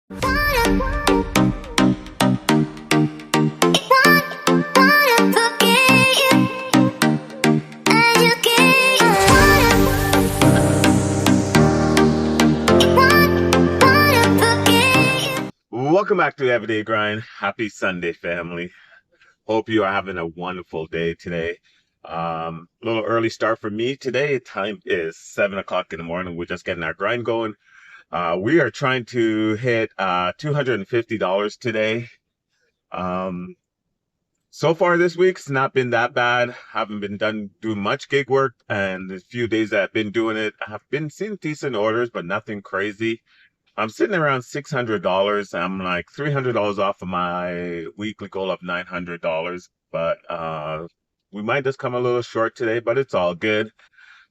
Welcome back to the Everyday Grind. Happy Sunday, family. Hope you are having a wonderful day today. A little early start for me today. Time is 7 o'clock in the morning. We're just getting our grind going. We are trying to hit $250 today. So far this week, it's not been that bad. Haven't been doing much gig work, and the few days that I've been doing it, I have been seeing decent orders, but nothing crazy. I'm sitting around $600. I'm like $300 off of my weekly goal of $900, but we might just come a little short today, but it's all good.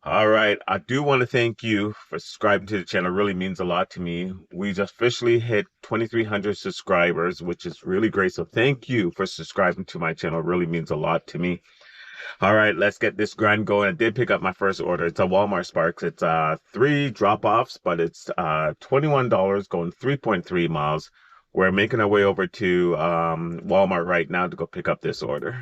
All right, I do want to thank you for subscribing to the channel. It really means a lot to me. We just officially hit 2,300 subscribers, which is really great. So thank you for subscribing to my channel. It really means a lot to me. All right, let's get this grind going. I did pick up my first order. It's a Walmart Sparks. It's 3 drop-offs, but it's $21 going 3.3 miles. We're making our way over to Walmart right now to go pick up this order.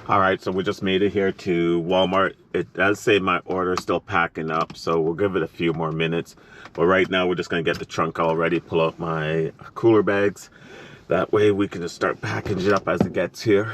All right, so we just made it here to Walmart. It does say my order is still packing up, so we'll give it a few more minutes. But right now, we're just gonna get the trunk all ready, pull out my cooler bags. That way we can just start packaging it up as it gets here.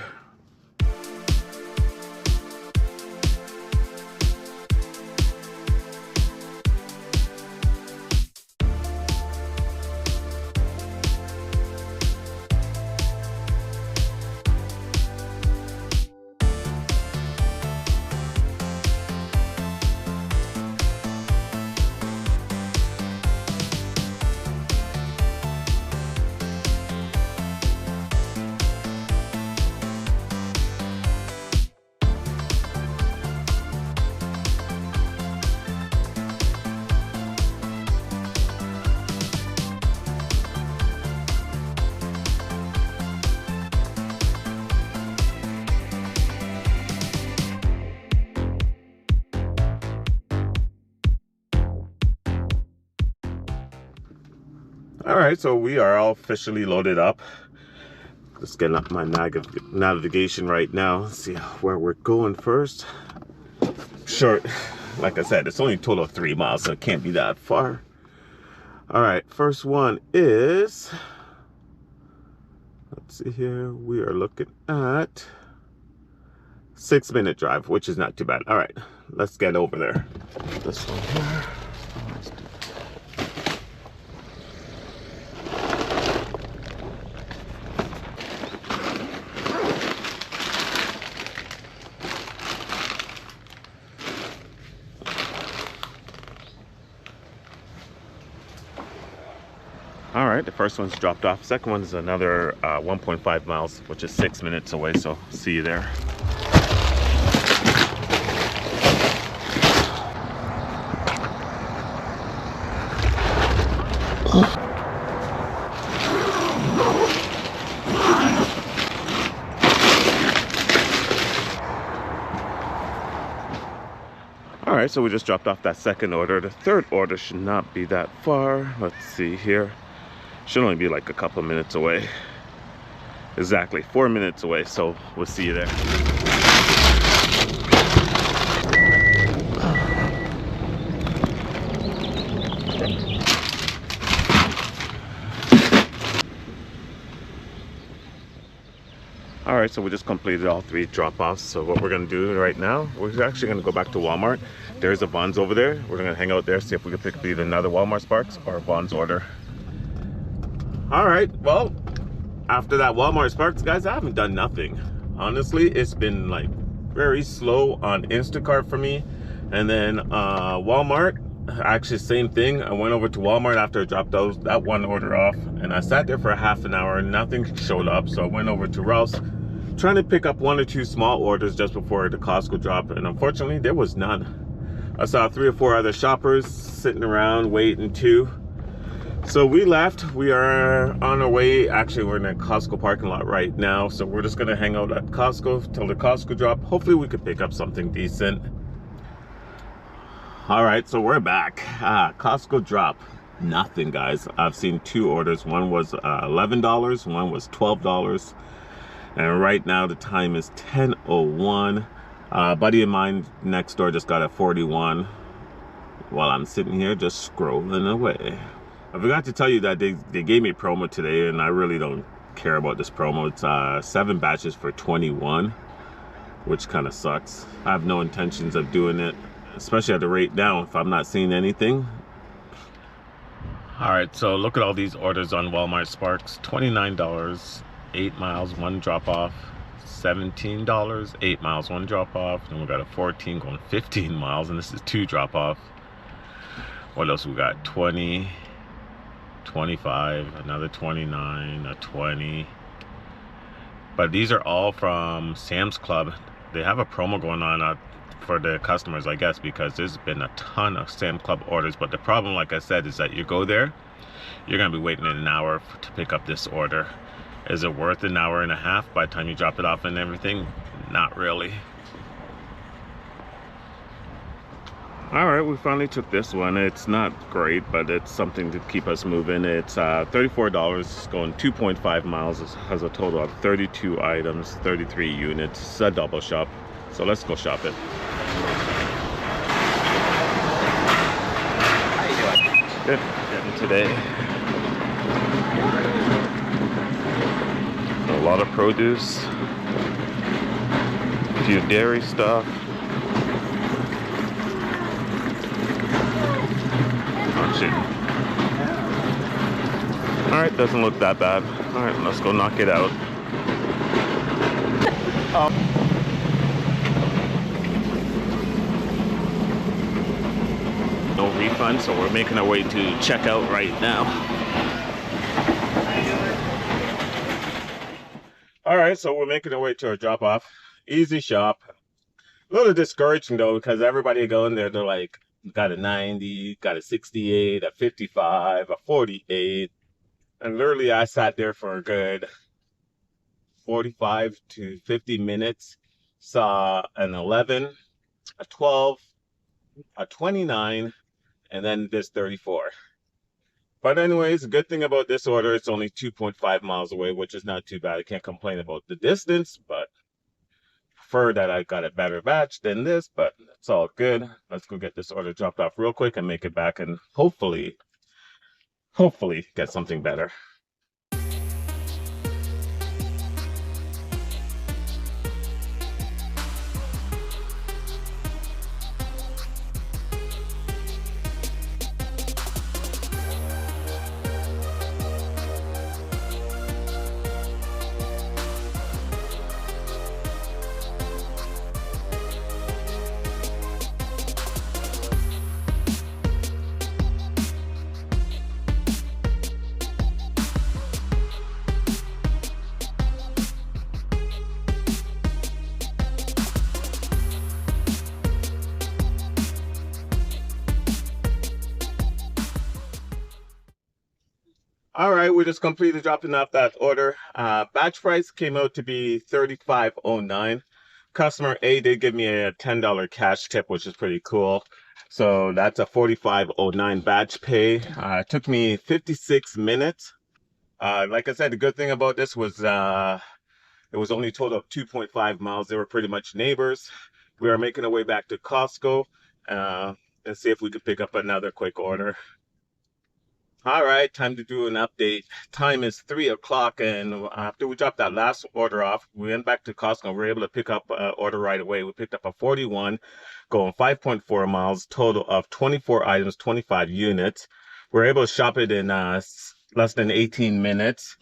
All right, so we are all officially loaded up. Just getting up my navigation right now. Let's see where we're going first. Short, like I said, it's only a total of 3 miles, so it can't be that far. All right, first one is, let's see here, we are looking at 6-minute drive, which is not too bad. All right, let's get over there. This one here. All right, the first one's dropped off. Second one is another 1.5 miles, which is 6 minutes away, so see you there. All right, so we just dropped off that second order. The third order should not be that far. Let's see here. Should only be like a couple minutes away. Exactly 4 minutes away, so we'll see you there. All right, so we just completed all 3 drop-offs. So what we're gonna do right now, we're actually gonna go back to Walmart. There's a Vons over there. We're gonna hang out there, see if we can pick up either another Walmart Sparks or a Vons order. All right, well, after that Walmart Sparks, guys, I haven't done nothing. Honestly, it's been like very slow on Instacart for me. And then Walmart, actually same thing. I went over to Walmart after I dropped that one order off, and I sat there for a half an hour and nothing showed up. So I went over to Rouse, trying to pick up 1 or 2 small orders just before the Costco drop, and unfortunately there was none. I saw 3 or 4 other shoppers sitting around waiting too. So we left. We are on our way. Actually, we're in a Costco parking lot right now. So we're just gonna hang out at Costco till the Costco drop. Hopefully we could pick up something decent. All right, so we're back. Costco drop. Nothing, guys. I've seen two orders. One was $11, one was $12. And right now the time is 10:01. A buddy of mine next door just got a 41 while I'm sitting here just scrolling away. I forgot to tell you that they gave me a promo today, and I really don't care about this promo. It's 7 batches for 21, which kind of sucks. I have no intentions of doing it, especially at the rate now if I'm not seeing anything. All right, so look at all these orders on Walmart Sparks. $29, 8 miles, 1 drop off. $17, 8 miles, 1 drop off. Then we got a 14 going 15 miles, and this is 2 drop off. What else we got? 20, 25, another 29, a 20. But these are all from Sam's Club. They have a promo going on for the customers, I guess, because there's been a ton of Sam's Club orders. But the problem, like I said, is that you go there, you're gonna be waiting an hour to pick up this order. Is it worth an hour and a half by the time you drop it off and everything? Not really. All right, we finally took this one. It's not great, but it's something to keep us moving. It's $34, going 2.5 miles. It has a total of 32 items, 33 units. It's a double shop. So let's go shop it. How you doing? Good. Getting today. A lot of produce. A few dairy stuff. Oh shit. Alright, doesn't look that bad. Alright, let's go knock it out. No refund, so we're making our way to checkout right now. Alright, so we're making our way to our drop off. Easy shop. A little discouraging though, because everybody going there, they're like, got a 90, got a 68, a 55, a 48. And literally I sat there for a good 45 to 50 minutes. Saw an 11, a 12, a 29, and then this 34. But anyways, the good thing about this order, it's only 2.5 miles away, which is not too bad. I can't complain about the distance, but prefer that I got a better batch than this, but it's all good. Let's go get this order dropped off real quick and make it back and hopefully get something better. All right, we just completed dropping off that order. Batch price came out to be $35.09. Customer A did give me a $10 cash tip, which is pretty cool. So that's a $45.09 batch pay. It took me 56 minutes. Like I said, the good thing about this was it was only a total of 2.5 miles. They were pretty much neighbors. We are making our way back to Costco and see if we could pick up another quick order. All right, time to do an update. Time is 3 o'clock, and after we dropped that last order off, we went back to Costco. We were able to pick up an order right away. We picked up a 41, going 5.4 miles, total of 24 items, 25 units. We were able to shop it in less than 18 minutes.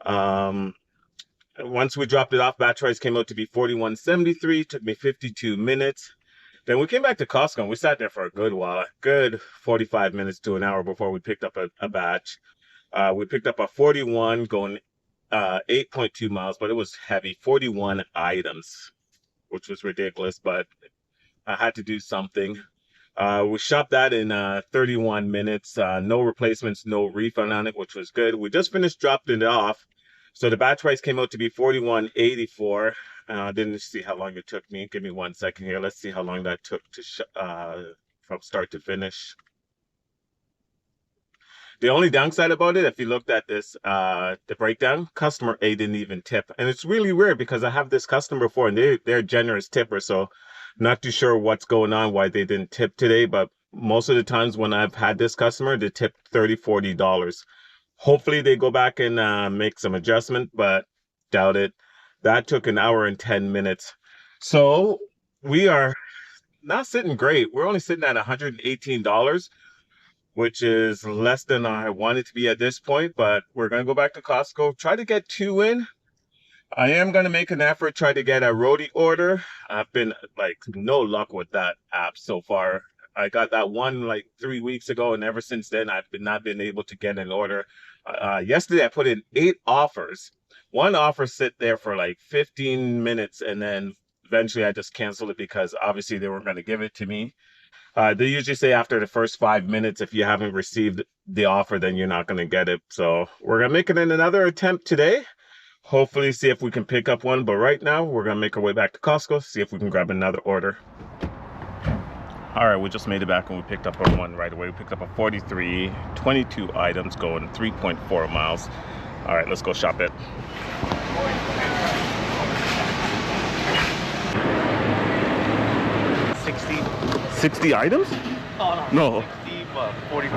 Once we dropped it off, batch price came out to be $41.73. Took me 52 minutes. Then we came back to Costco and we sat there for a good while, good 45 minutes to an hour before we picked up a batch. We picked up a 41 going 8.2 miles, but it was heavy, 41 items, which was ridiculous, but I had to do something. We shopped that in 31 minutes. No replacements, no refund on it, which was good. We just finished dropping it off. So the batch price came out to be 41.84. Didn't see how long it took me. Give me 1 second here. Let's see how long that took to from start to finish. The only downside about it, if you looked at this, the breakdown, customer A didn't even tip. And it's really weird because I have this customer before and they're a generous tipper. So not too sure what's going on, why they didn't tip today. But most of the times when I've had this customer, they tip $30, $40. Hopefully they go back and make some adjustment, but doubt it. That took an hour and 10 minutes. So we are not sitting great. We're only sitting at $118, which is less than I wanted to be at this point, but we're going to go back to Costco, try to get two in. I am going to make an effort, try to get a roadie order. I've been like no luck with that app so far. I got that one like 3 weeks ago, and ever since then, I've not been able to get an order. Yesterday, I put in 8 offers. One offer sit there for like 15 minutes, and then eventually I just canceled it because obviously they weren't going to give it to me. They usually say after the first 5 minutes, if you haven't received the offer, then you're not going to get it. So we're going to make it in another attempt today. Hopefully see if we can pick up one. But right now, we're going to make our way back to Costco, see if we can grab another order. All right, we just made it back and we picked up a one right away. We picked up a 43, 22 items going 3.4 miles. All right, let's go shop it. 60 items? Oh, No. 60, but 40.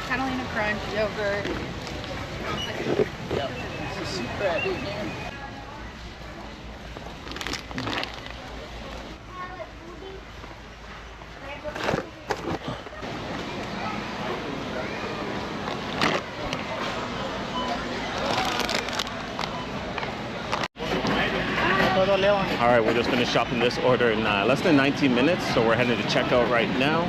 Catalina Crunch, yogurt. Yep. It's a super heavy, man. All right, we're just finished shopping this order in less than 19 minutes, so we're heading to checkout right now.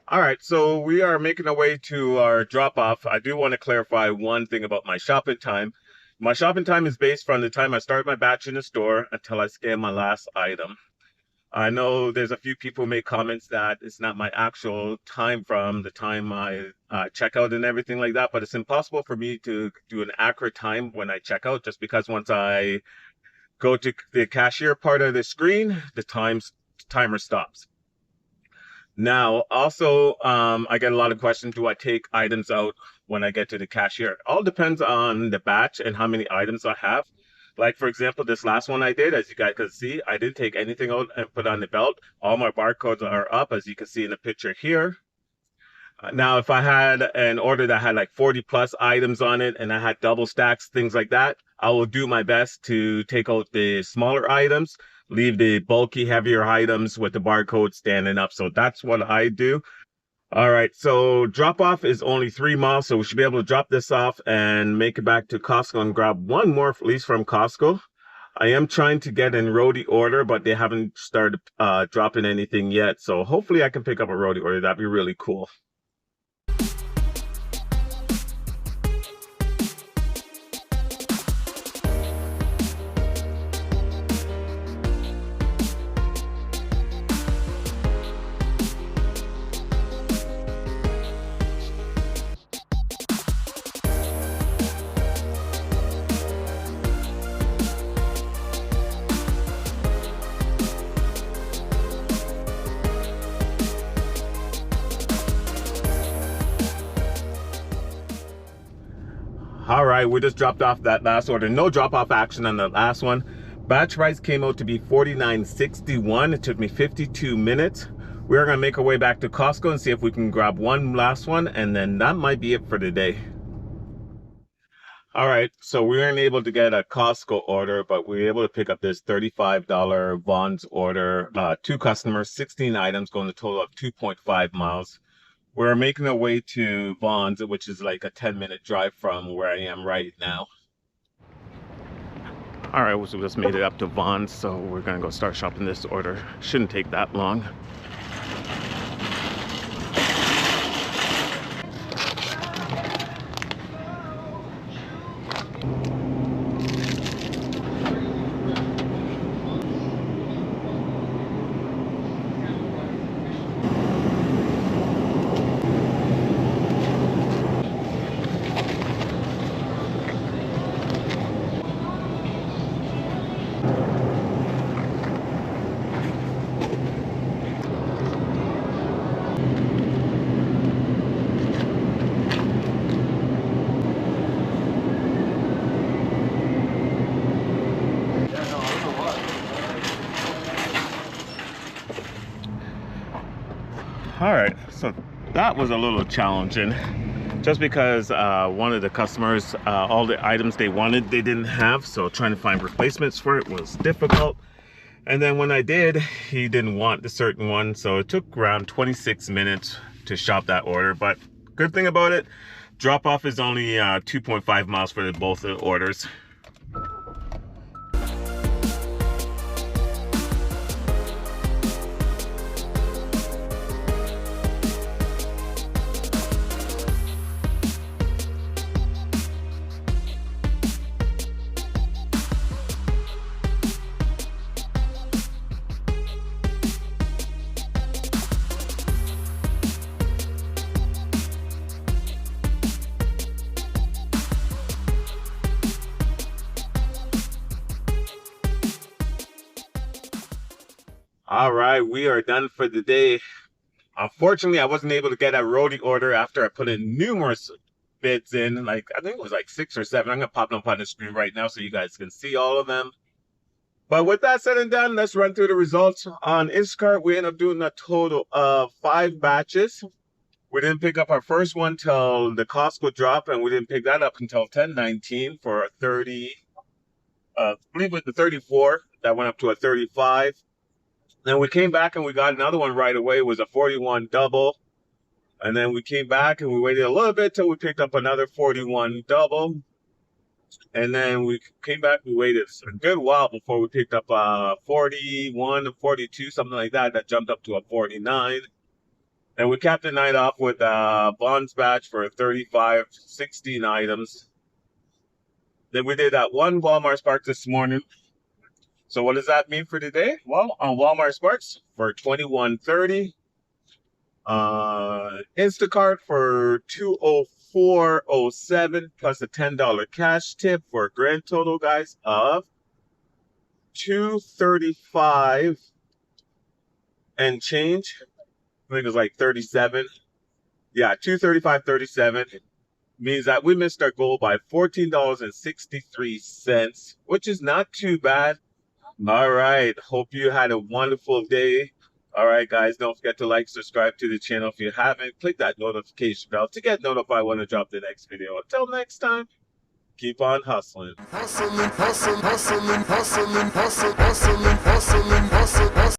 All right, so we are making our way to our drop-off. I do want to clarify one thing about my shopping time. My shopping time is based from the time I start my batch in the store until I scan my last item. I know there's a few people who make comments that it's not my actual time from the time I check out and everything like that, but it's impossible for me to do an accurate time when I check out just because once I go to the cashier part of the screen, the timer stops. Now, also, I get a lot of questions, do I take items out when I get to the cashier? It all depends on the batch and how many items I have. Like, for example, this last one I did, as you guys can see, I didn't take anything out and put on the belt. All my barcodes are up, as you can see in the picture here. Now, if I had an order that had like 40 plus items on it and I had double stacks, things like that, I will do my best to take out the smaller items, leave the bulky, heavier items with the barcode standing up. So that's what I do. All right, so drop off is only 3 miles, so we should be able to drop this off and make it back to Costco and grab one more, at least from Costco. I am trying to get an roadie order, but they haven't started dropping anything yet. So hopefully I can pick up a roadie order. That'd be really cool. All right, we just dropped off that last order. No drop-off action on the last one. Batch price came out to be $49.61. It took me 52 minutes. We're gonna make our way back to Costco and see if we can grab one last one, and then that might be it for today. All right, so we weren't able to get a Costco order, but we were able to pick up this $35 Vaughn's order. Two customers, 16 items, going to a total of 2.5 miles. We're making our way to Vaughn's, which is like a 10-minute drive from where I am right now. All right, so we just made it up to Vaughn's, so we're gonna go start shopping this order. Shouldn't take that long. All right, so that was a little challenging just because one of the customers, all the items they wanted, they didn't have. So trying to find replacements for it was difficult. And then when I did, he didn't want the certain one. So it took around 26 minutes to shop that order. But good thing about it, drop off is only 2.5 miles for both of the orders. All right, we are done for the day. Unfortunately, I wasn't able to get a roadie order after I put in numerous bids in. Like, I think it was like 6 or 7. I'm going to pop them up on the screen right now so you guys can see all of them. But with that said and done, let's run through the results. On Instacart, we ended up doing a total of 5 batches. We didn't pick up our first one till the Costco drop, and we didn't pick that up until 10/19 for a 30, I believe it was the 34. That went up to a 35. Then we came back and we got another one right away. It was a 41 double. And then we came back and we waited a little bit till we picked up another 41 double. And then we came back, we waited a good while before we picked up a 41, 42, something like that. That jumped up to a 49. And we capped the night off with a Bonds batch for 35, 16 items. Then we did that one Walmart Spark this morning. So what does that mean for today? Well, on Walmart Sparks for $21.30. Instacart for $204.07 plus a $10 cash tip for a grand total, guys, of $235 and change. I think it was like 37. Yeah, $235.37 means that we missed our goal by $14.63, which is not too bad. All right. Hope you had a wonderful day. All right, guys. Don't forget to like, subscribe to the channel if you haven't. Click that notification bell to get notified when I drop the next video. Until next time, keep on hustling. Hustling, hustling, hustling, hustling, hustling, hustling, hustling, hustling, hustling.